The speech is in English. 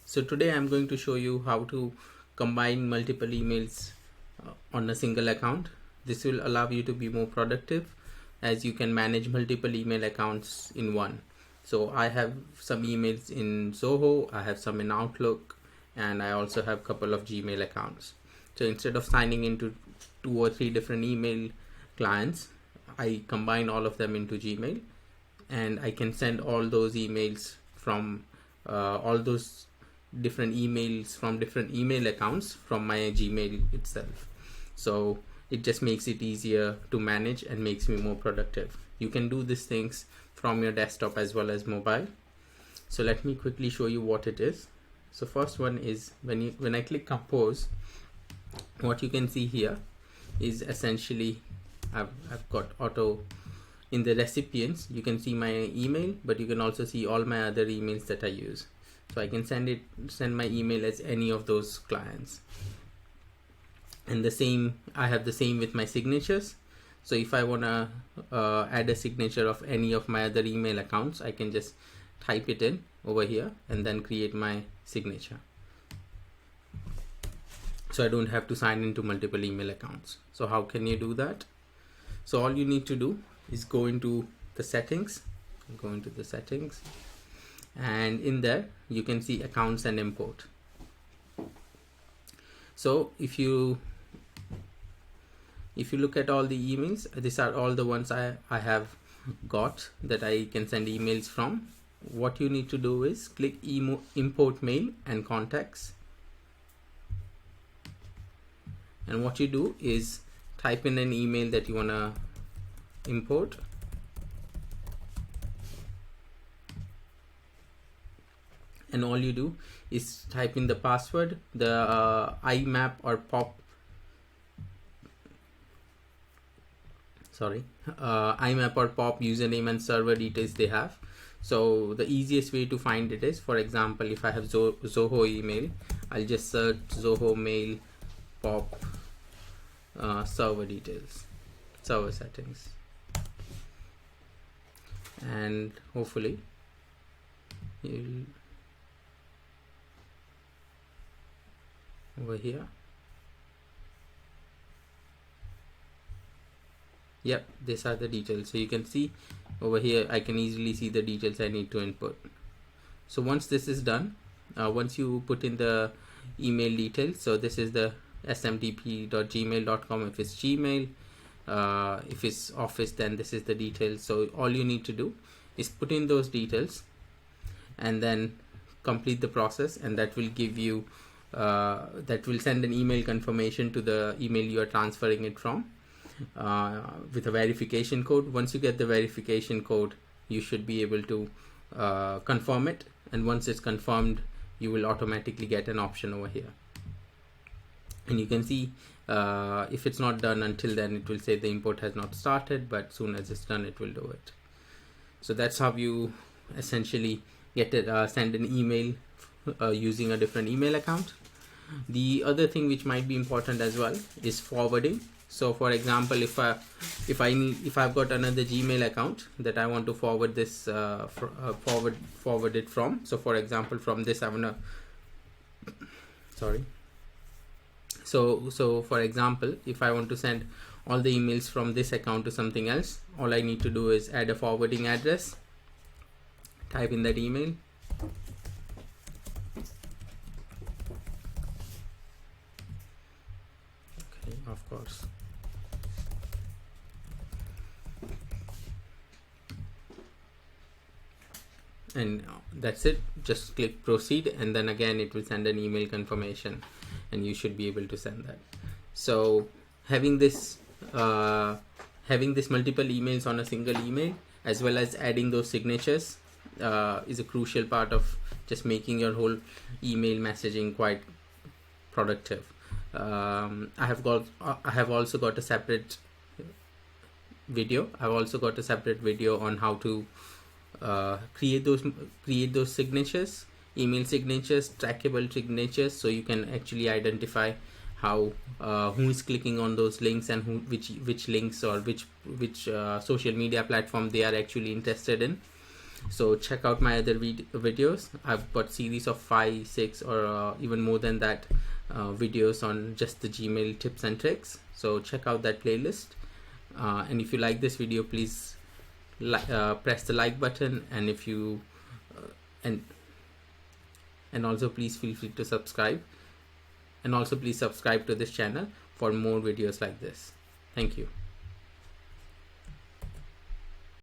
So today I'm going to show you how to combine multiple emails on a single account. This will allow you to be more productive as you can manage multiple email accounts in one. So I have some emails in Zoho, I have some in Outlook, and I also have a couple of Gmail accounts. So instead of signing into 2 or 3 different email clients, I combine all of them into Gmail, and I can send all those emails from all those different emails from different email accounts from my Gmail itself. So it just makes it easier to manage and makes me more productive. You can do these things from your desktop as well as mobile. So let me quickly show you what it is. So first one is when I click compose, what you can see here is essentially I've got auto in the recipients. You can see my email, but you can also see all my other emails that I use. So I can send my email as any of those clients. And the same, I have the same with my signatures. So if I want to add a signature of any of my other email accounts, I can just type it in over here and then create my signature. So I don't have to sign into multiple email accounts. So how can you do that? So all you need to do is go into the settings, and in there you can see accounts and import. So if you look at all the emails, these are all the ones I have got that I can send emails from. What you need to do is click import mail and contacts, and what you do is type in an email that you want to import, and all you do is type in the password, the IMAP or POP IMAP or POP username and server details they have. So the easiest way to find it is, for example, if I have Zoho email, I'll just search Zoho mail POP server details, server settings, and hopefully you'll over here. Yep, these are the details. So you can see over here I can easily see the details I need to input. So once this is done, once you put in the email details, so this is the smtp.gmail.com if it's Gmail, if it's Office, then this is the details. So all you need to do is put in those details and then complete the process, and that will give you that will send an email confirmation to the email you are transferring it from with a verification code. Once you get the verification code, you should be able to confirm it, and once it's confirmed, you will automatically get an option over here, and you can see if it's not done until then, it will say the import has not started, but soon as it's done, it will do it. So that's how you essentially get it, send an email using a different email account. The other thing which might be important as well is forwarding. So for example, if I've got another Gmail account that I want to forward this forward it from. So for example, from this I wanna so for example, if I want to send all the emails from this account to something else, all I need to do is add a forwarding address, type in that email, okay, of course, and that's it. Just click proceed, and then again it will send an email confirmation, and you should be able to send that. So having this multiple emails on a single email, as well as adding those signatures, is a crucial part of just making your whole email messaging quite productive. I have also got a separate video. I've also got a separate video on how to create those signatures, email signatures, trackable signatures, so you can actually identify how who is clicking on those links and which links or which social media platform they are actually interested in. So check out my other videos. I've got series of 5, 6 or even more than that videos on just the Gmail tips and tricks. So check out that playlist. And if you like this video, please press the like button, and if you and also please feel free to subscribe, and also please subscribe to this channel for more videos like this. Thank you.